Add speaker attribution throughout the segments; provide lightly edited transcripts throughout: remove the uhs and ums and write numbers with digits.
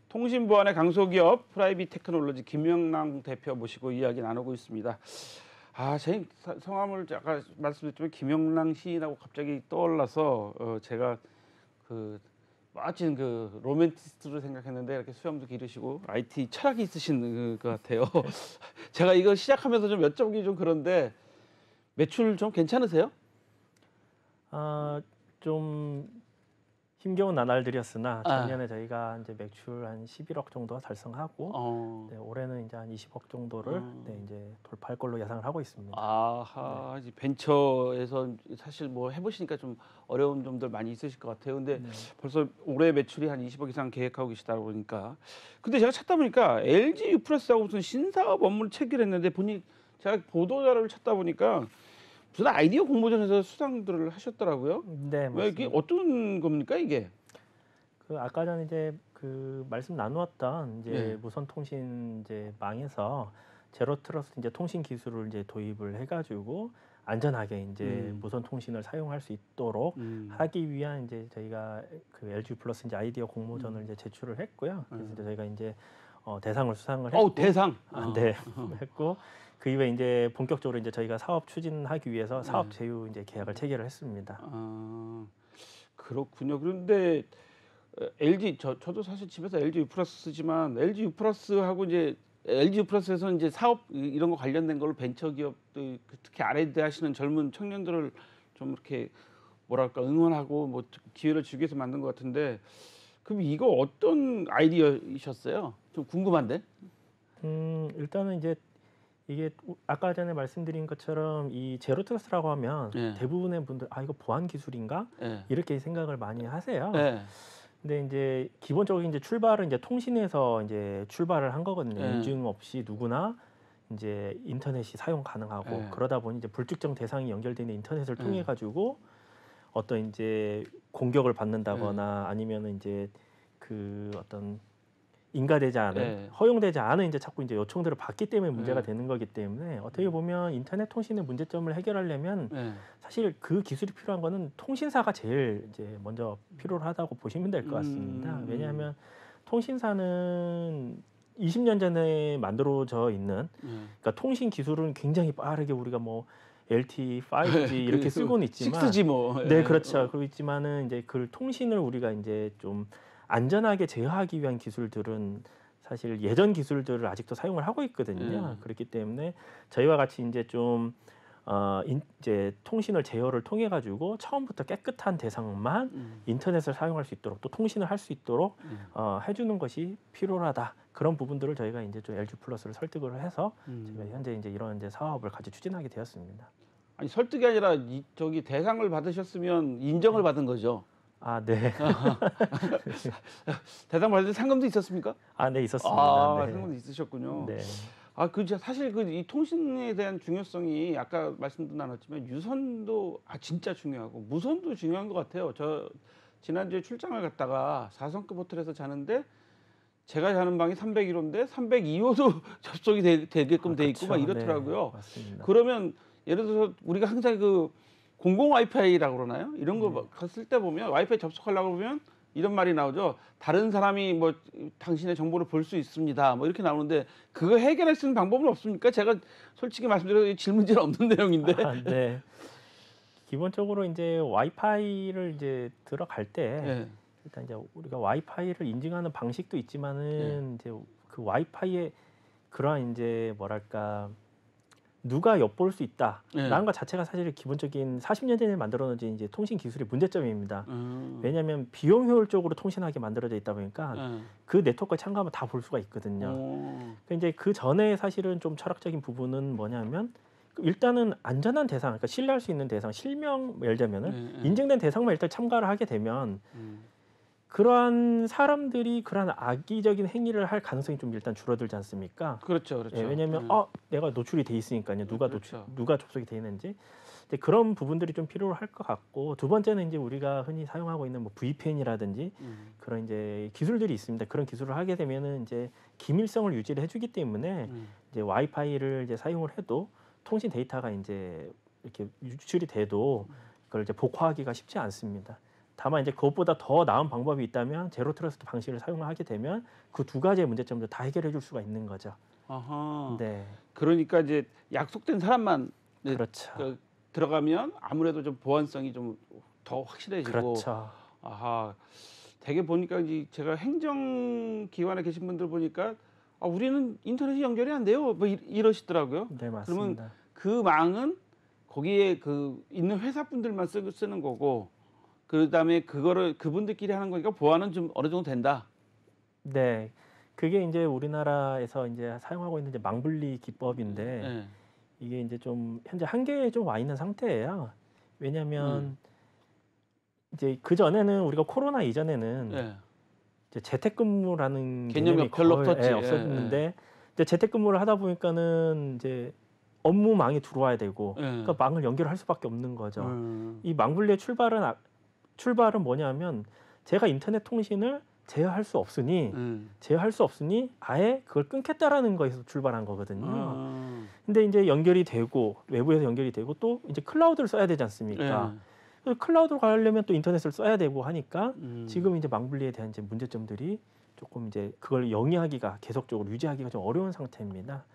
Speaker 1: 통신 보안의 강소기업 프라이빗 테크놀로지 김영랑 대표 모시고 이야기 나누고 있습니다. 제 성함을 아까 말씀드렸지만 김영랑 시인하고 갑자기 떠올라서 제가 그 멋진 그 로맨티스트로 생각했는데 이렇게 수염도 기르시고 IT 철학이 있으신 것 같아요. 제가 이거 시작하면서 좀 여쭤보기 좀 그런데 매출 좀 괜찮으세요?
Speaker 2: 좀 힘겨운 나날들이었으나
Speaker 1: 아.
Speaker 2: 작년에 저희가 이제 매출 한 11억 정도 달성하고 네, 올해는 이제 한 20억 정도를 네, 이제 돌파할 걸로 예상을 하고 있습니다.
Speaker 1: 아하, 이제 벤처에서 사실 뭐 해보시니까 좀 어려운 점들 많이 있으실 것 같아요. 근데
Speaker 2: 네.
Speaker 1: 벌써 올해 매출이 한 20억 이상 계획하고 계시다 보니까. 근데 제가 찾다 보니까 LG 유플러스하고 무슨 신사업 업무를 체결했는데 제가 보도 자료를 찾다 보니까 무슨 아이디어 공모전에서 수상들을 하셨더라고요.
Speaker 2: 네,
Speaker 1: 왜 이게
Speaker 2: 맞습니다.
Speaker 1: 어떤 겁니까 이게?
Speaker 2: 그 아까 전에 이제 그 말씀 나누었던 이제
Speaker 1: 네.
Speaker 2: 무선 통신 이제 망에서 제로 트러스트 이제 통신 기술을 이제 도입을 해가지고 안전하게 이제 무선 통신을 사용할 수 있도록 하기 위한 이제 저희가 그 LG 플러스 이제 아이디어 공모전을 이제 제출을 했고요. 그래서 이제 저희가 이제 대상을 수상을 했고,
Speaker 1: 대상.
Speaker 2: 네, 했고 그 이후에 이제 본격적으로 이제 저희가 사업 추진하기 위해서 사업 제휴 이제 계약을 체결을 했습니다.
Speaker 1: 그렇군요. 그런데 LG 저도 사실 집에서 LG U 플러스 쓰지만 LG U 플러스하고 이제 LG U 플러스에서 이제 사업 이런 거 관련된 걸로 벤처 기업들 특히 R&D 하시는 젊은 청년들을 좀 이렇게 뭐랄까 응원하고 뭐 기회를 주기 위해서 만든 것 같은데 그럼 이거 어떤 아이디어이셨어요? 좀 궁금한데.
Speaker 2: 일단은 이제 이게 아까 전에 말씀드린 것처럼 이 제로 트러스트라고 하면
Speaker 1: 예.
Speaker 2: 대부분의 분들 이거 보안 기술인가
Speaker 1: 예.
Speaker 2: 이렇게 생각을 많이 하세요.
Speaker 1: 예.
Speaker 2: 근데 이제 기본적으로 이제 출발은 이제 통신에서 이제 출발을 한 거거든요.
Speaker 1: 예.
Speaker 2: 인증 없이 누구나 이제 인터넷이 사용 가능하고
Speaker 1: 예.
Speaker 2: 그러다 보니 이제 불특정 대상이 연결되는 인터넷을
Speaker 1: 예.
Speaker 2: 통해 가지고 어떤 이제 공격을 받는다거나 아니면은 이제 그 어떤 인가되지 않은 허용되지 않은 이제 자꾸 이제 요청들을 받기 때문에 문제가 되는 거기 때문에 어떻게 보면 인터넷 통신의 문제점을 해결하려면 사실 그 기술이 필요한 거는 통신사가 제일 이제 먼저 필요하다고 보시면 될 것 같습니다. 왜냐하면 통신사는 20년 전에 만들어져 있는 그러니까 통신 기술은 굉장히 빠르게 우리가 뭐 LTE, 5G 이렇게 쓰고는 있지만
Speaker 1: 6G 뭐.
Speaker 2: 네, 그렇죠. 그러고 있지만은 이제 그 통신을 우리가 이제 좀 안전하게 제어하기 위한 기술들은 사실 예전 기술들을 아직도 사용을 하고 있거든요. 그렇기 때문에 저희와 같이 이제 좀 이제 통신을 제어를 통해 가지고 처음부터 깨끗한 대상만 인터넷을 사용할 수 있도록 또 통신을 할 수 있도록 해주는 것이 필요하다. 그런 부분들을 저희가 이제 좀 LG 플러스를 설득을 해서 저희가 현재 이제 이런 이제 사업을 같이 추진하게 되었습니다.
Speaker 1: 아니 설득이 아니라 저기 대상을 받으셨으면 인정을 받은 거죠.
Speaker 2: 네.
Speaker 1: 대상 받을 때 상금도 있었습니까?
Speaker 2: 네, 있었습니다. 네.
Speaker 1: 상금도 있으셨군요.
Speaker 2: 네.
Speaker 1: 사실 이 통신에 대한 중요성이 아까 말씀도 나눴지만 유선도 진짜 중요하고 무선도 중요한 것 같아요. 저 지난주에 출장을 갔다가 4성급 호텔에서 자는데 제가 자는 방이 301호인데 302호도 접속이 되게끔 돼 있고 막 이렇더라고요.
Speaker 2: 네, 맞습니다.
Speaker 1: 그러면 예를 들어서 우리가 항상 그 공공 와이파이라고 그러나요? 이런 거 갔을 때 보면 와이파이 접속하려고 보면 이런 말이 나오죠. 다른 사람이 뭐 당신의 정보를 볼 수 있습니다. 뭐 이렇게 나오는데 그거 해결할 수 있는 방법은 없습니까? 제가 솔직히 말씀드려도 질문지는 없는 내용인데.
Speaker 2: 네. 기본적으로 이제 와이파이를 이제 들어갈 때 일단 이제 우리가 와이파이를 인증하는 방식도 있지만은 이제 그 와이파이의 그러한 이제 뭐랄까 누가 엿볼 수 있다라는 것 자체가 사실 기본적인 40년 전에 만들어진 이제 통신 기술의 문제점입니다. 왜냐하면 비용 효율적으로 통신하게 만들어져 있다 보니까 그 네트워크에 참가하면 다 볼 수가 있거든요. 그러니까 이제 그 전에 사실은 좀 철학적인 부분은 뭐냐면 일단은 안전한 대상, 그러니까 신뢰할 수 있는 대상, 실명 예를 들면은 인증된 대상만 일단 참가를 하게 되면 그러한 사람들이 그러한 악의적인 행위를 할 가능성이 좀 일단 줄어들지 않습니까?
Speaker 1: 그렇죠, 그렇죠.
Speaker 2: 예, 왜냐하면 내가 노출이 돼 있으니까요. 누가
Speaker 1: 그렇죠.
Speaker 2: 누가 접속이 돼 있는지 그런 부분들이 좀 필요할 것 같고 두 번째는 이제 우리가 흔히 사용하고 있는 뭐 VPN이라든지 그런 이제 기술들이 있습니다. 그런 기술을 하게 되면은 이제 기밀성을 유지를 해주기 때문에 이제 와이파이를 이제 사용을 해도 통신 데이터가 이제 이렇게 유출이 돼도 그걸 이제 복화하기가 쉽지 않습니다. 다만 이제 그것보다 더 나은 방법이 있다면 제로 트러스트 방식을 사용하게 되면 그 두 가지의 문제점도 다 해결해 줄 수가 있는 거죠.
Speaker 1: 아하.
Speaker 2: 네.
Speaker 1: 그러니까 이제 약속된 사람만 이제
Speaker 2: 그렇죠.
Speaker 1: 들어가면 아무래도 좀 보안성이 좀 더 확실해지고.
Speaker 2: 그렇죠.
Speaker 1: 아하. 되게 보니까 이제 제가 행정기관에 계신 분들 보니까 우리는 인터넷이 연결이 안 돼요. 뭐 이러시더라고요.
Speaker 2: 네,
Speaker 1: 그러면
Speaker 2: 맞습니다.
Speaker 1: 그 망은 거기에 그 있는 회사 분들만 쓰는 거고, 그다음에 그거를 그분들끼리 하는 거니까 보안은 좀 어느 정도 된다.
Speaker 2: 네. 그게 이제 우리나라에서 이제 사용하고 있는 이제 망분리 기법인데
Speaker 1: 네.
Speaker 2: 이게 이제 좀 현재 한계에 좀 와 있는 상태예요. 왜냐하면 이제 그 전에는 우리가 코로나 이전에는
Speaker 1: 네.
Speaker 2: 이제 재택근무라는
Speaker 1: 개념이
Speaker 2: 개념이
Speaker 1: 별로
Speaker 2: 거의
Speaker 1: 없었지.
Speaker 2: 없었는데 이제 재택근무를 하다 보니까는 이제 업무망이 들어와야 되고 그러니까 망을 연결할 수밖에 없는 거죠. 이 망분리의 출발은 뭐냐면 제가 인터넷 통신을 제어할 수 없으니 아예 그걸 끊겠다라는 거에서 출발한 거거든요. 근데 이제 연결이 되고 외부에서 연결이 되고 또 이제 클라우드를 써야 되지 않습니까? 그래서 클라우드로 가려면 또 인터넷을 써야 되고 하니까 지금 이제 망분리에 대한 이제 문제점들이 조금 이제 그걸 영위하기가 계속적으로 유지하기가 좀 어려운 상태입니다.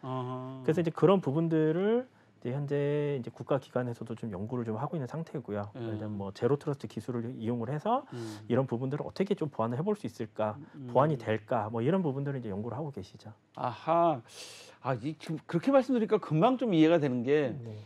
Speaker 2: 그래서 이제 그런 부분들을 이제 현재 이제 국가기관에서도 좀 연구를 좀 하고 있는 상태고요. 예를 들면 뭐 제로 트러스트 기술을 이용을 해서 이런 부분들을 어떻게 좀 보완을 해볼 수 있을까, 보완이 될까, 뭐 이런 부분들을 이제 연구를 하고 계시죠.
Speaker 1: 아하. 지금 그렇게 말씀드리니까 금방 좀 이해가 되는 게,
Speaker 2: 네.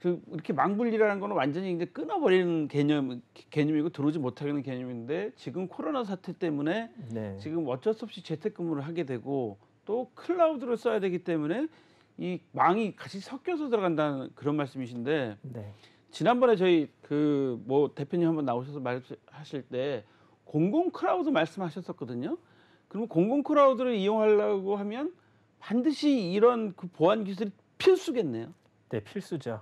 Speaker 1: 그 이렇게 망분리라는 거는 완전히 이제 끊어버리는 개념이고 들어오지 못하게 하는 개념인데, 지금 코로나 사태 때문에
Speaker 2: 네.
Speaker 1: 지금 어쩔 수 없이 재택근무를 하게 되고 또 클라우드를 써야 되기 때문에 이 망이 같이 섞여서 들어간다는 그런 말씀이신데,
Speaker 2: 네.
Speaker 1: 지난번에 저희 그 뭐 대표님 한번 나오셔서 말하실 때 공공 클라우드 말씀하셨었거든요. 그럼 공공 클라우드를 이용하려고 하면 반드시 이런 그 보안 기술이 필수겠네요.
Speaker 2: 네, 필수죠.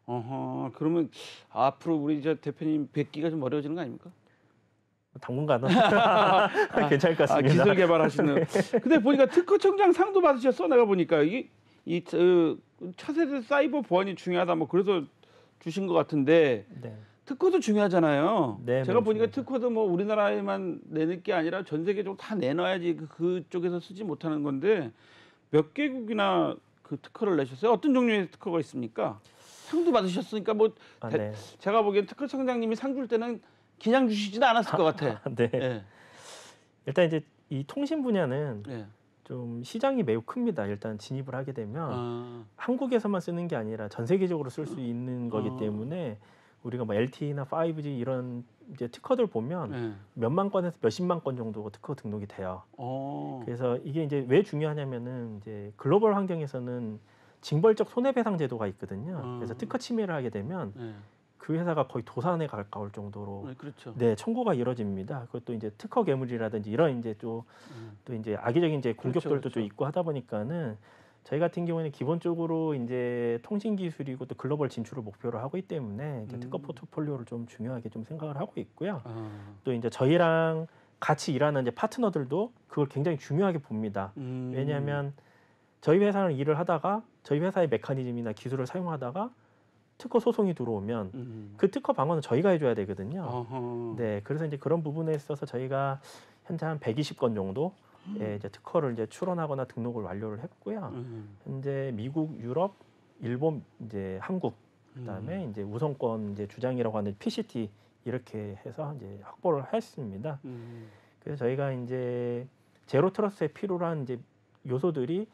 Speaker 1: 어허. 그러면 앞으로 우리 저 대표님 뵙기가 좀 어려워지는 거 아닙니까?
Speaker 2: 당분간은 괜찮을 것 같습니다.
Speaker 1: 기술 개발하시는. 근데 보니까 특허청장 상도 받으셨어. 내가 보니까 이 차세대 사이버 보안이 중요하다 뭐 그래서 주신 것 같은데,
Speaker 2: 네.
Speaker 1: 특허도 중요하잖아요.
Speaker 2: 네,
Speaker 1: 제가
Speaker 2: 매우
Speaker 1: 보니까
Speaker 2: 중요하죠.
Speaker 1: 특허도 뭐 우리나라에만 내는 게 아니라 전 세계적으로 다 내놔야지 그쪽에서 쓰지 못하는 건데, 몇 개국이나 그 특허를 내셨어요? 어떤 종류의 특허가 있습니까? 상도 받으셨으니까 뭐
Speaker 2: 네.
Speaker 1: 제가 보기엔 특허청장님이 상 줄 때는 그냥 주시지는 않았을 것 같아.
Speaker 2: 네.
Speaker 1: 예.
Speaker 2: 일단 이제 이 통신 분야는
Speaker 1: 예.
Speaker 2: 좀 시장이 매우 큽니다. 일단 진입을 하게 되면
Speaker 1: 아.
Speaker 2: 한국에서만 쓰는 게 아니라 전 세계적으로 쓸 수 있는 거기 때문에 우리가 뭐 LTE나 5G 이런 이제 특허들 보면
Speaker 1: 예.
Speaker 2: 몇만 건에서 몇십만 건 정도 특허 등록이 돼요.
Speaker 1: 어.
Speaker 2: 그래서 이게 이제 왜 중요하냐면은 이제 글로벌 환경에서는 징벌적 손해배상 제도가 있거든요. 그래서 특허 침해를 하게 되면
Speaker 1: 예.
Speaker 2: 그 회사가 거의 도산에 가까울 정도로
Speaker 1: 그렇죠.
Speaker 2: 네, 청구가 이뤄집니다. 그것도 이제 특허 괴물이라든지 이런 이제 또 이제 악의적인 이제 공격들도
Speaker 1: 그렇죠.
Speaker 2: 좀 있고 하다 보니까는 저희 같은 경우에는 기본적으로 이제 통신 기술이고 또 글로벌 진출을 목표로 하고 있기 때문에 이제 특허 포트폴리오를 좀 중요하게 좀 생각을 하고 있고요. 또 이제 저희랑 같이 일하는 이제 파트너들도 그걸 굉장히 중요하게 봅니다. 왜냐하면 저희 회사는 일을 하다가 저희 회사의 메커니즘이나 기술을 사용하다가 특허 소송이 들어오면 그 특허 방어는 저희가 해줘야 되거든요.
Speaker 1: 어허.
Speaker 2: 네, 그래서 이제 그런 부분에 있어서 저희가 현재 한 120건 정도 예, 이제 특허를 이제 출원하거나 등록을 완료를 했고요. 현재 미국, 유럽, 일본, 이제 한국, 그다음에 이제 우선권 이제 주장이라고 하는 PCT 이렇게 해서 이제 확보를 했습니다. 그래서 저희가 이제 제로 트러스트에 필요로 한 이제 요소들이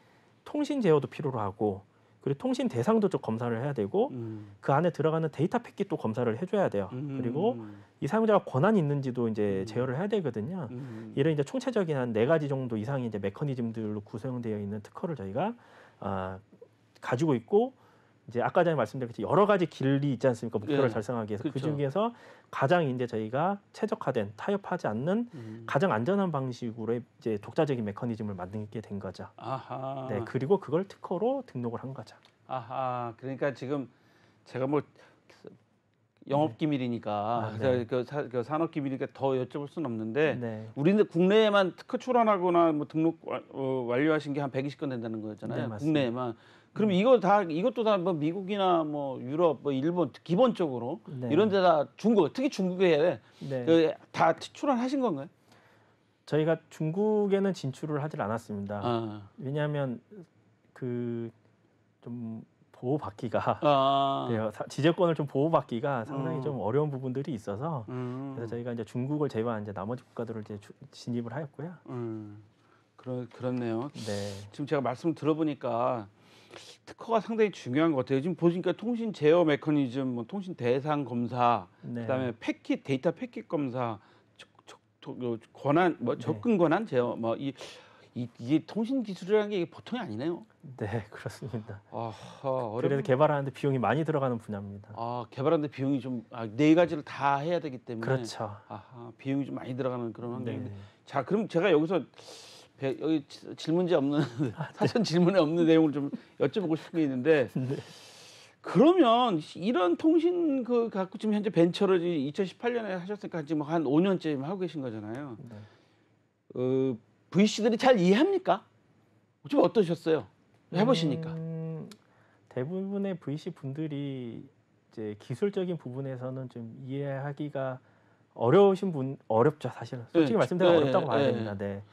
Speaker 2: 통신 제어도 필요로 하고, 그리고 통신 대상도 좀 검사를 해야 되고, 그 안에 들어가는 데이터 패킷도 검사를 해줘야 돼요. 그리고 이 사용자가 권한이 있는지도 이제 제어를 해야 되거든요. 이런 이제 총체적인 한 4가지 정도 이상의 이제 메커니즘들로 구성되어 있는 특허를 저희가 가지고 있고, 이제 아까 전에 말씀드렸듯이 여러 가지 길이 있지 않습니까? 목표를 달성하기 위해서.
Speaker 1: 그렇죠.
Speaker 2: 그 중에서 가장 이제 저희가 최적화된 타협하지 않는 가장 안전한 방식으로 이제 독자적인 메커니즘을 만들게 된 거죠.
Speaker 1: 아하.
Speaker 2: 네, 그리고 그걸 특허로 등록을 한 거죠.
Speaker 1: 아하. 그러니까 지금 제가 뭐 영업 기밀이니까
Speaker 2: 네.
Speaker 1: 그 산업 기밀이니까 더 여쭤볼 수는 없는데
Speaker 2: 네.
Speaker 1: 우리는 국내에만 특허 출원하거나 뭐 등록 완료하신 게 한 120건 된다는 거잖아요.
Speaker 2: 네, 맞습니다.
Speaker 1: 국내에만. 그럼 이것도 다 뭐 미국이나 뭐 유럽, 뭐 일본 기본적으로
Speaker 2: 네.
Speaker 1: 이런 데다 중국, 특히 중국에
Speaker 2: 네.
Speaker 1: 다 출원하신 건가요?
Speaker 2: 저희가 중국에는 진출을 하질 않았습니다.
Speaker 1: 아.
Speaker 2: 왜냐하면 그 좀 보호받기가
Speaker 1: 아.
Speaker 2: 지재권을 좀 보호받기가 상당히
Speaker 1: 음.
Speaker 2: 좀 어려운 부분들이 있어서 그래서 저희가 이제 중국을 제외한 이제 나머지 국가들을 이제 진입을 하였고요.
Speaker 1: 그렇네요.
Speaker 2: 네.
Speaker 1: 지금 제가 말씀 들어보니까 특허가 상당히 중요한 것 같아요. 지금 보니까 통신 제어 메커니즘, 뭐 통신 대상 검사,
Speaker 2: 네.
Speaker 1: 그다음에 패킷 데이터 패킷 검사, 권한, 뭐 접근 권한 제어, 뭐 이게 통신 기술이라는 게 이게 보통이 아니네요.
Speaker 2: 네, 그렇습니다.
Speaker 1: 아하,
Speaker 2: 그래서 개발하는데 비용이 많이 들어가는 분야입니다.
Speaker 1: 개발하는데 비용이 좀 네 가지를 다 해야 되기 때문에
Speaker 2: 그렇죠.
Speaker 1: 비용이 좀 많이 들어가는 그런 환경인데.
Speaker 2: 네.
Speaker 1: 자, 그럼 제가 여기서 여기 질문지 없는 사전 질문에 없는 내용을 좀 여쭤보고 싶은 게 있는데
Speaker 2: 네.
Speaker 1: 그러면 이런 통신 갖고 지금 현재 벤처를 2018년에 하셨으니까 지금 한 5년째 하고 계신 거잖아요.
Speaker 2: 네.
Speaker 1: VC들이 잘 이해합니까? 좀 어떠셨어요? 해보시니까.
Speaker 2: 대부분의 VC 분들이 이제 기술적인 부분에서는 좀 이해하기가 어렵죠, 사실은. 솔직히 말씀드리면 어렵다고 봐야 됩니다. 네.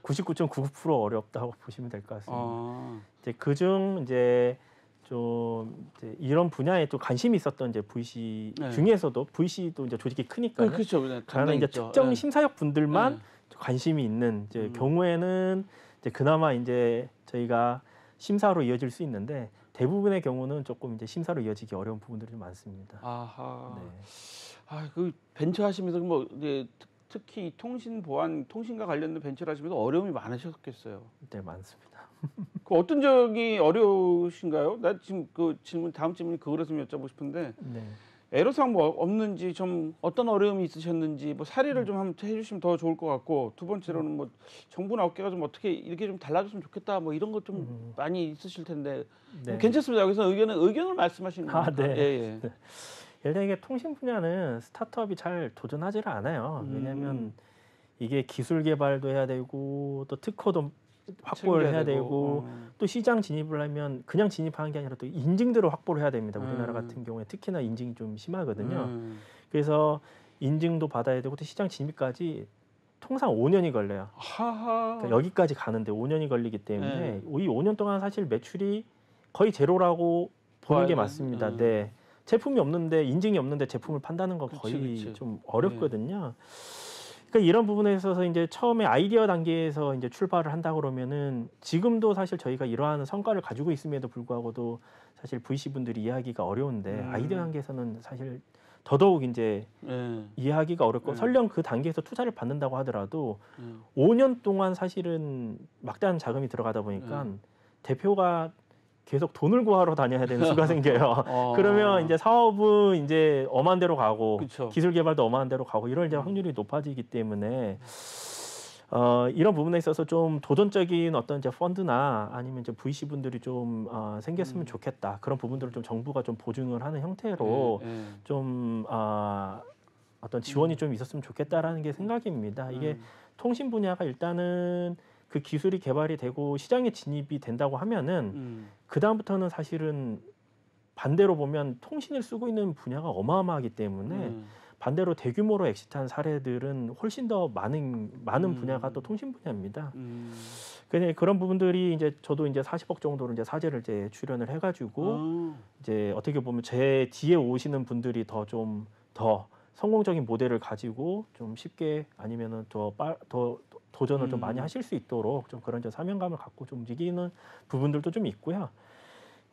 Speaker 2: 99.99% 어렵다고 보시면 될 것 같습니다. 이제 그중 이제 좀 이제 이런 분야에 또 관심이 있었던 이제 VC 중에서도 VC도 이제 조직이 크니까요.
Speaker 1: 그렇죠.
Speaker 2: 그러나 이제 특정 심사역 분들만 관심이 있는 이제 경우에는 이제 그나마 이제 저희가 심사로 이어질 수 있는데 대부분의 경우는 조금 이제 심사로 이어지기 어려운 부분들이 좀 많습니다.
Speaker 1: 아하.
Speaker 2: 네.
Speaker 1: 그 벤처 하시면서 뭐 이제 특히 통신 보안, 통신과 관련된 벤처를 하시면서 어려움이 많으셨겠어요.
Speaker 2: 네, 많습니다.
Speaker 1: 그 어떤 적이 어려우신가요? 나 지금 그 다음 질문이 그거라서 좀 여쭤보고 싶은데
Speaker 2: 네.
Speaker 1: 애로사항 뭐 없는지, 좀 어떤 어려움이 있으셨는지 뭐 사례를 좀 한번 해주시면 더 좋을 것 같고, 두 번째로는 뭐 정부나 업계가 좀 어떻게 이렇게 좀 달라졌으면 좋겠다 뭐 이런 것 좀 많이 있으실 텐데.
Speaker 2: 네.
Speaker 1: 괜찮습니다. 여기서 의견을 말씀하시는 거니까.
Speaker 2: 네.
Speaker 1: 예.
Speaker 2: 일단 이게 통신 분야는 스타트업이 잘 도전하지를 않아요. 왜냐하면 이게 기술 개발도 해야 되고 또 특허도 확보를 해야 되고 또 시장 진입을 하면 그냥 진입하는 게 아니라 또 인증들을 확보를 해야 됩니다. 우리나라 같은 경우에 특히나 인증이 좀 심하거든요. 그래서 인증도 받아야 되고 또 시장 진입까지 통상 5년이 걸려요. 그러니까 여기까지 가는데 5년이 걸리기 때문에 이 5년 동안 사실 매출이 거의 제로라고 보는 게 맞습니다. 네. 제품이 없는데 인증이 없는데 제품을 판다는 건 거의 좀 어렵거든요. 그러니까 이런 부분에 있어서 이제 처음에 아이디어 단계에서 이제 출발을 한다 그러면은 지금도 사실 저희가 이러한 성과를 가지고 있음에도 불구하고도 사실 VC 분들이 이해하기가 어려운데 아이디어 단계에서는 사실 더더욱 이제 이해하기가 어렵고 설령 그 단계에서 투자를 받는다고 하더라도 5년 동안 사실은 막대한 자금이 들어가다 보니까 대표가 계속 돈을 구하러 다녀야 되는 수가 생겨요. 그러면 이제 사업은 이제 엄한 데로 가고 기술 개발도 엄한 데로 가고 이럴 이제 확률이 높아지기 때문에 이런 부분에 있어서 좀 도전적인 어떤 이제 펀드나 아니면 이제 VC 분들이 좀 생겼으면 좋겠다. 그런 부분들을 좀 정부가 좀 보증을 하는 형태로 좀 어떤 지원이 좀 있었으면 좋겠다라는 게 생각입니다. 이게 통신 분야가 일단은 그 기술이 개발이 되고 시장에 진입이 된다고 하면은 그 다음부터는 사실은 반대로 보면 통신을 쓰고 있는 분야가 어마어마하기 때문에 반대로 대규모로 엑시트한 사례들은 훨씬 더 많은 분야가 또 통신 분야입니다. 근데 그런 부분들이 이제 저도 이제 40억 정도로 이제 사제를 이제 출연을 해가지고 이제 어떻게 보면 제 뒤에 오시는 분들이 더 성공적인 모델을 가지고 좀 쉽게 아니면은 더 도전을 좀 많이 하실 수 있도록 좀 그런 사명감을 갖고 좀 움직이는 부분들도 좀 있고요.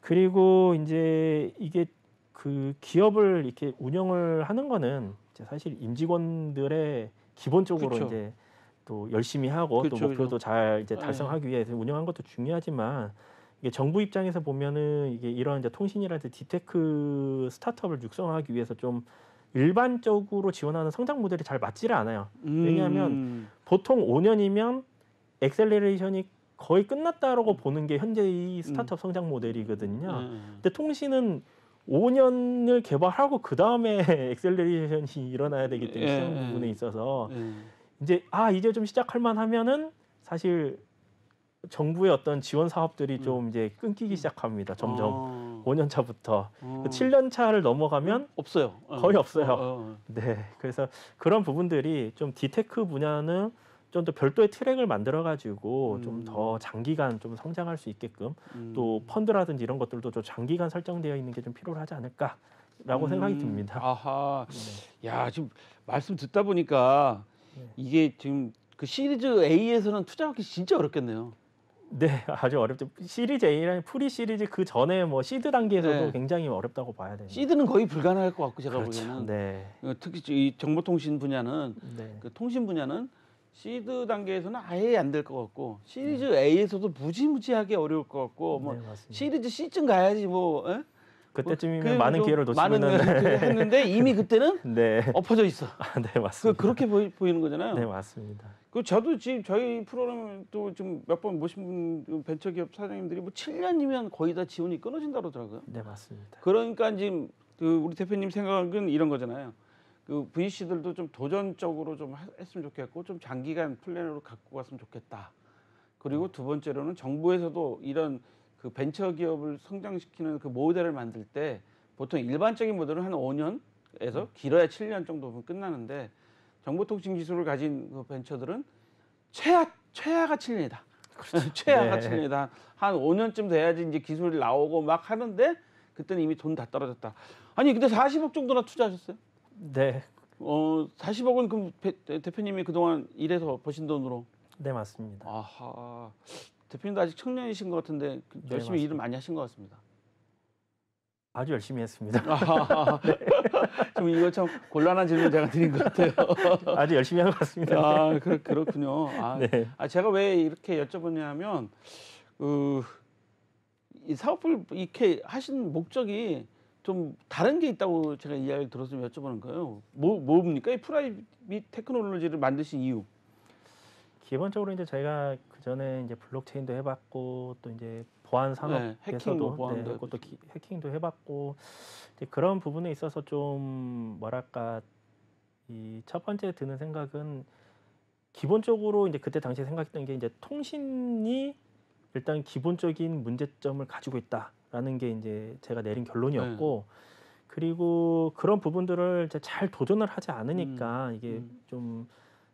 Speaker 2: 그리고 이제 이게 그 기업을 이렇게 운영을 하는 거는 이제 사실 임직원들의 기본적으로 이제 또 열심히 하고 또 목표도 잘 이제 달성하기 위해서 운영한 것도 중요하지만 이게 정부 입장에서 보면은 이게 이런 이제 통신이라든지 디테크 스타트업을 육성하기 위해서 좀 일반적으로 지원하는 성장 모델이 잘 맞지를 않아요. 왜냐하면 보통 5년이면 엑셀레레이션이 거의 끝났다라고 보는 게 현재의 스타트업 성장 모델이거든요. 근데 통신은 5년을 개발하고 그 다음에 엑셀레이션이 일어나야 되기 때문에
Speaker 1: 예,
Speaker 2: 시장
Speaker 1: 예.
Speaker 2: 부분에 있어서
Speaker 1: 예.
Speaker 2: 이제 좀 시작할 만하면은 사실 정부의 어떤 지원 사업들이 좀 이제 끊기기 시작합니다. 점점 5년 차부터 7년 차를 넘어가면
Speaker 1: 없어요.
Speaker 2: 거의 없어요. 네, 그래서 그런 부분들이 좀 디테크 분야는 좀 더 별도의 트랙을 만들어 가지고 좀 더 장기간 좀 성장할 수 있게끔 또 펀드라든지 이런 것들도 좀 장기간 설정되어 있는 게 좀 필요하지 않을까라고 생각이 듭니다.
Speaker 1: 아하.
Speaker 2: 네.
Speaker 1: 야, 지금 말씀 듣다 보니까
Speaker 2: 네.
Speaker 1: 이게 지금 그 시리즈 A에서는 투자하기 진짜 어렵겠네요.
Speaker 2: 네, 아주 어렵죠. 시리즈 A라는 프리 시리즈 그 전에 뭐 시드 단계에서도
Speaker 1: 네.
Speaker 2: 굉장히 어렵다고 봐야 됩니다.
Speaker 1: 시드는 거의 불가능할 것 같고 제가
Speaker 2: 그렇죠.
Speaker 1: 보기에는
Speaker 2: 네.
Speaker 1: 특히 이 정보통신 분야는
Speaker 2: 네.
Speaker 1: 그 통신 분야는 시드 단계에서는 아예 안 될 것 같고 시리즈 A에서도 무지무지하게 어려울 것 같고 뭐
Speaker 2: 네, 맞습니다.
Speaker 1: 시리즈 C쯤 가야지 뭐 에?
Speaker 2: 그때쯤이면 많은 기회를
Speaker 1: 많은
Speaker 2: 놓치면은
Speaker 1: 기회를 했는데 이미 그때는
Speaker 2: 네.
Speaker 1: 엎어져 있어.
Speaker 2: 네, 맞습니다.
Speaker 1: 그렇게 보이는 거잖아요.
Speaker 2: 네, 맞습니다.
Speaker 1: 그 저도 지금 저희 프로그램 또 좀 몇 번 모신 분 벤처기업 사장님들이 뭐 7년이면 거의 다 지원이 끊어진다 그러더라고요.
Speaker 2: 네, 맞습니다.
Speaker 1: 그러니까 지금 그 우리 대표님 생각은 이런 거잖아요. 그 VC들도 좀 도전적으로 좀 했으면 좋겠고 좀 장기간 플랜으로 갖고 갔으면 좋겠다. 그리고 두 번째로는 정부에서도 이런 그 벤처 기업을 성장시키는 그 모델을 만들 때 보통 일반적인 모델은 한 5년에서 길어야 7년 정도면 끝나는데 정보통신 기술을 가진 그 벤처들은 최하가 7년이다. 그렇죠. 최하가
Speaker 2: 네.
Speaker 1: 7년이다. 한 5년쯤 돼야지 이제 기술이 나오고 막 하는데 그때는 이미 돈 다 떨어졌다. 아니 근데 40억 정도나 투자하셨어요?
Speaker 2: 네.
Speaker 1: 40억은 그럼 대표님이 그동안 일해서 버신 돈으로.
Speaker 2: 네, 맞습니다.
Speaker 1: 아하. 대표님도 아직 청년이신 것 같은데
Speaker 2: 네,
Speaker 1: 열심히
Speaker 2: 맞습니다.
Speaker 1: 일을 많이 하신 것 같습니다.
Speaker 2: 아주 열심히 했습니다.
Speaker 1: 좀 이거 참 곤란한 질문 제가 드린 것 같아요.
Speaker 2: 아주 열심히 한 것 같습니다.
Speaker 1: 아, 그렇군요.
Speaker 2: 네.
Speaker 1: 제가 왜 이렇게 여쭤보냐면 이 사업을 이렇게 하신 목적이 좀 다른 게 있다고 제가 이야기를 들어서 여쭤보는 거예요. 뭡니까? 이 프라이빗 테크놀로지를 만드신 이유.
Speaker 2: 기본적으로 이제 저희가 그 전에 이제 블록체인도 해봤고 또 이제 보안
Speaker 1: 네, 해킹도
Speaker 2: 산업에서도
Speaker 1: 보안도
Speaker 2: 했고 또 해킹도 해봤고 이제 그런 부분에 있어서 좀 뭐랄까 이 첫 번째 드는 생각은 기본적으로 이제 그때 당시에 생각했던 게 이제 통신이 일단 기본적인 문제점을 가지고 있다라는 게 이제 제가 내린 결론이었고 그리고 그런 부분들을 이제 잘 도전을 하지 않으니까 이게 좀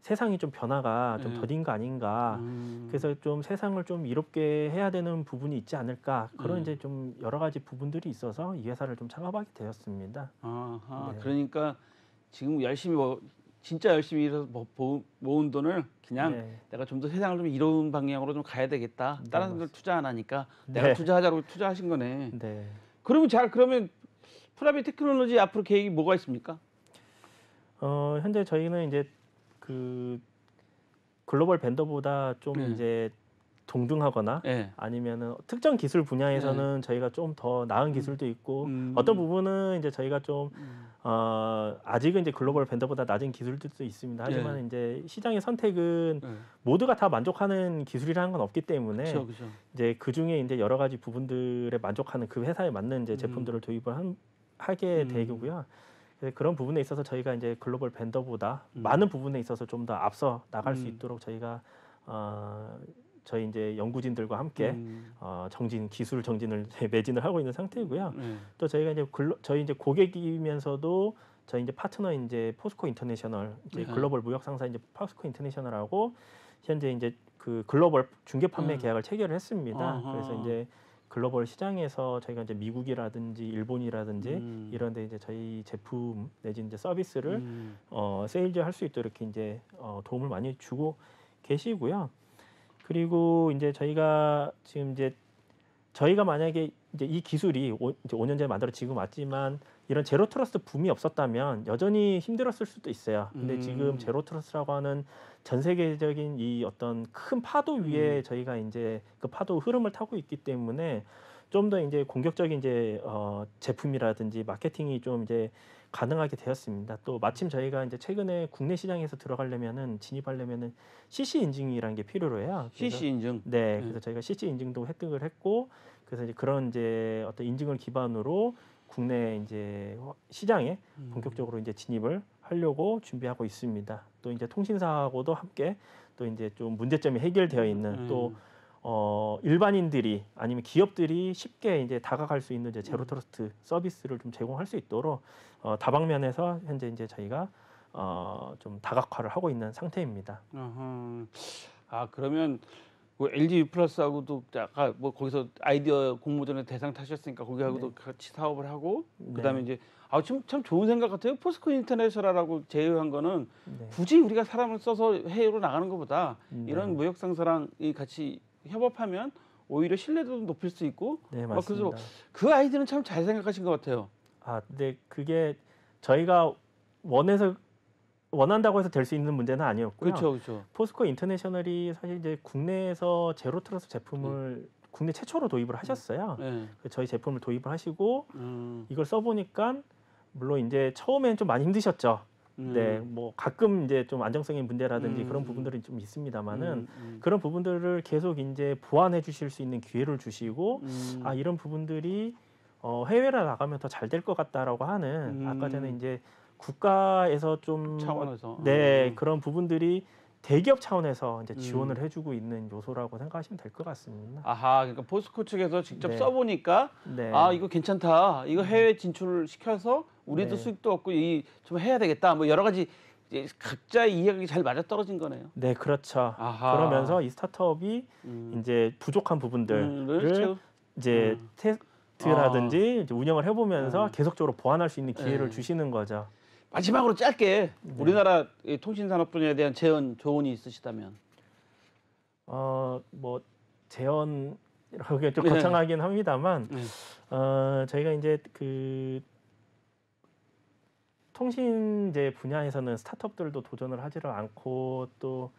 Speaker 2: 세상이 좀 변화가 좀 더딘 거 아닌가. 그래서 좀 세상을 좀 이롭게 해야 되는 부분이 있지 않을까. 그런 이제 좀 여러 가지 부분들이 있어서 이 회사를 좀 창업하게 되었습니다.
Speaker 1: 아하,
Speaker 2: 네.
Speaker 1: 그러니까 지금 열심히 진짜 열심히 일해서 모은 돈을 그냥
Speaker 2: 네.
Speaker 1: 내가 좀 더 세상을 좀 이로운 방향으로 좀 가야 되겠다.
Speaker 2: 네,
Speaker 1: 다른 사람들 투자 안 하니까
Speaker 2: 네.
Speaker 1: 내가 투자하자고 투자하신 거네.
Speaker 2: 네.
Speaker 1: 그러면 프라이빗 테크놀로지 앞으로 계획이 뭐가 있습니까?
Speaker 2: 현재 저희는 이제 그 글로벌 벤더보다 좀 이제 동등하거나
Speaker 1: 네.
Speaker 2: 아니면은 특정 기술 분야에서는 저희가 좀 더 나은 기술도 있고 어떤 부분은 이제 저희가 좀 아직은 이제 글로벌 벤더보다 낮은 기술들도 있습니다. 하지만 이제 시장의 선택은 모두가 다 만족하는 기술이라는 건 없기 때문에
Speaker 1: 그렇죠.
Speaker 2: 이제 그 중에 이제 여러 가지 부분들에 만족하는 그 회사에 맞는 이제 제품들을 도입을 하게 되고요. 그런 부분에 있어서 저희가 이제 글로벌 벤더보다 많은 부분에 있어서 좀 더 앞서 나갈 수 있도록 저희가 저희 이제 연구진들과 함께 기술 정진을 매진을 하고 있는 상태이고요. 또 저희가 이제 저희 이제 고객이면서도 저희 이제 파트너 이제 포스코 인터내셔널 이제 글로벌 무역 상사 이제 포스코 인터내셔널하고 현재 이제 그 글로벌 중개 판매 계약을 체결을 했습니다. 그래서 이제 글로벌 시장에서 저희가 이제 미국이라든지 일본이라든지 이런데 이제 저희 제품 내지 이제 서비스를 세일즈할 수 있도록 이렇게 이제 도움을 많이 주고 계시고요. 그리고 이제 저희가 지금 이제 저희가 만약에 이제 이 기술이 이제 5년 전에 만들어 지금 왔지만 이런 제로 트러스트 붐이 없었다면 여전히 힘들었을 수도 있어요. 근데 지금 제로 트러스트라고 하는 전 세계적인 이 어떤 큰 파도 위에 저희가 이제 그 파도 흐름을 타고 있기 때문에 좀 더 이제 공격적인 이제 제품이라든지 마케팅이 좀 이제 가능하게 되었습니다. 또 마침 저희가 이제 최근에 국내 시장에서 들어가려면은 진입하려면은 CC 인증이라는 게 필요로 해요.
Speaker 1: CC 인증.
Speaker 2: 네, 그래서 저희가 CC 인증도 획득을 했고, 그래서 이제 그런 이제 어떤 인증을 기반으로 국내 이제 시장에 본격적으로 이제 진입을 하려고 준비하고 있습니다. 또 이제 통신사하고도 함께 또 이제 좀 문제점이 해결되어 있는 또 일반인들이 아니면 기업들이 쉽게 이제 다가갈 수 있는 이제 제로 트러스트 서비스를 좀 제공할 수 있도록 다방면에서 현재 이제 저희가 좀 다각화를 하고 있는 상태입니다.
Speaker 1: 아 그러면 뭐 LG U+하고도 아까 뭐 거기서 아이디어 공모전에 대상 타셨으니까 거기하고도 같이 사업을 하고 그다음에 이제 참 좋은 생각 같아요. 포스코 인터내셔널하고 제휴한 거는 굳이 우리가 사람을 써서 해외로 나가는 것보다 이런 무역 상사랑 같이 협업하면 오히려 신뢰도도 높일 수 있고
Speaker 2: 네, 맞습니다.
Speaker 1: 그래서 그 아이디어는 참 잘 생각하신 것 같아요.
Speaker 2: 근데 그게 저희가 원한다고 해서 될 수 있는 문제는 아니었고요.
Speaker 1: 그렇죠.
Speaker 2: 포스코 인터내셔널이 사실 이제 국내에서 제로 트러스 제품을 국내 최초로 도입을 하셨어요. 저희 제품을 도입을 하시고 이걸 써보니까 물론 이제 처음에는 좀 많이 힘드셨죠. 네, 뭐 가끔 이제 좀 안정성의 문제라든지 그런 부분들이 좀 있습니다만은 그런 부분들을 계속 이제 보완해 주실 수 있는 기회를 주시고 이런 부분들이 해외로 나가면 더 잘 될 것 같다라고 하는 아까 전에 이제 국가에서 좀
Speaker 1: 차원에서
Speaker 2: 그런 부분들이 대기업 차원에서 이제 지원을 해주고 있는 요소라고 생각하시면 될 것 같습니다.
Speaker 1: 그러니까 포스코 측에서 직접 써보니까 이거 괜찮다. 이거 해외 진출을 시켜서 우리도 수익도 얻고 좀 해야 되겠다. 뭐 여러 가지 이제 각자의 이해가 잘 맞아 떨어진 거네요.
Speaker 2: 네, 그렇죠. 그러면서 이 스타트업이 이제 부족한 부분들을 이제 테스트라든지 이제 운영을 해보면서 계속적으로 보완할 수 있는 기회를 주시는 거죠.
Speaker 1: 마지막으로 짧게 우리나라 통신산업 분야에 대한 조언이 있으시다면?
Speaker 2: 뭐 제언이라고 좀 거창하긴 합니다만 저희가 이제 그 통신 이제 분야에서는 스타트업들도 도전을 하지를 않고 또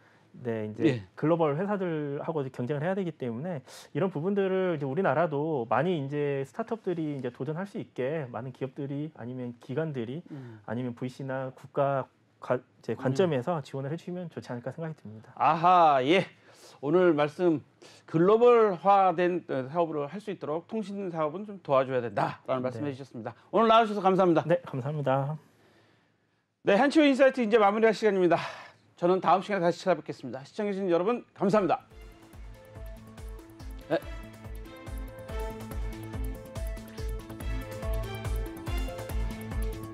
Speaker 2: 이제 글로벌 회사들하고 경쟁을 해야 되기 때문에 이런 부분들을 이제 우리나라도 많이 이제 스타트업들이 이제 도전할 수 있게 많은 기업들이 아니면 기관들이 아니면 VC나 국가 이제 관점에서 지원을 해주시면 좋지 않을까 생각이 듭니다.
Speaker 1: 오늘 말씀 글로벌화된 사업을 할 수 있도록 통신 사업은 좀 도와줘야 된다라는 말씀해 주셨습니다. 오늘 나와주셔서 감사합니다.
Speaker 2: 네, 감사합니다.
Speaker 1: 네, 한치호 인사이트 이제 마무리할 시간입니다. 저는 다음 시간에 다시 찾아뵙겠습니다. 시청해주신 여러분 감사합니다. 네.